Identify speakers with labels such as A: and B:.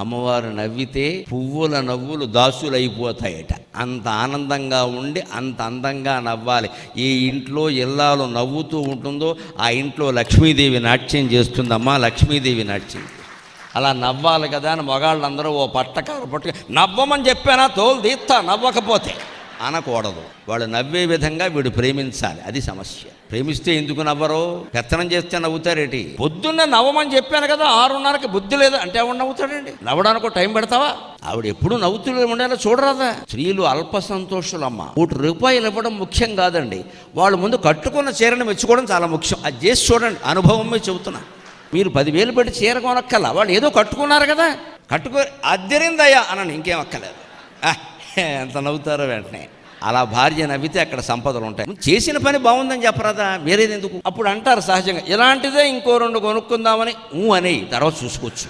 A: అమ్మవారు నవ్వితే పువ్వుల నవ్వులు దాసులైపోతాయట. అంత ఆనందంగా ఉండి అంత అందంగా నవ్వాలి. ఏ ఇంట్లో ఇల్లాలు నవ్వుతూ ఉంటుందో ఆ ఇంట్లో లక్ష్మీదేవి నాట్యం చేస్తుందమ్మా. లక్ష్మీదేవి నాట్యం అలా నవ్వాలి కదా అని మగాళ్ళందరూ ఓ పట్టకారు పట్టుకు నవ్వమని చెప్పానా తోలు తీస్తా నవ్వకపోతే అనకూడదు. వాళ్ళు నవ్వే విధంగా వీడు ప్రేమించాలి. అది సమస్య. ప్రేమిస్తే ఎందుకు నవ్వరు? పెత్తనం చేస్తే నవ్వుతారేటి? పొద్దున్నే నవ్వమని చెప్పాను కదా, 6:30కి బుద్ధి లేదు అంటే ఎవడు నవ్వుతాడండి? నవ్వడానికి టైం పెడతావా? ఆవిడ ఎప్పుడు నవ్వుతూ ఉండేలా చూడరాదా? స్త్రీలు అల్ప సంతోషులమ్మ. ₹1 ఇవ్వడం ముఖ్యం కాదండి, వాళ్ళు ముందు కట్టుకున్న చీరను మెచ్చుకోవడం చాలా ముఖ్యం. అది చేసి చూడండి, అనుభవమే చెబుతున్నా. మీరు 10,000 పెట్టి చీర కొనక్కల, వాళ్ళు ఏదో కట్టుకున్నారు కదా, కట్టుకో అద్దరిందయ్యా అనని ఇంకేం అక్కలేదు. ఎంత నవ్వుతారో వెంటనే. అలా భార్య నవ్వితే అక్కడ సంపదలు ఉంటాయి. చేసిన పని బాగుందని చెప్పరాదా? వేరేది ఎందుకు? అప్పుడు అంటారు సహజంగా, ఇలాంటిదే ఇంకో 2 కొనుక్కుందామని అనేయి, తర్వాత చూసుకోవచ్చు.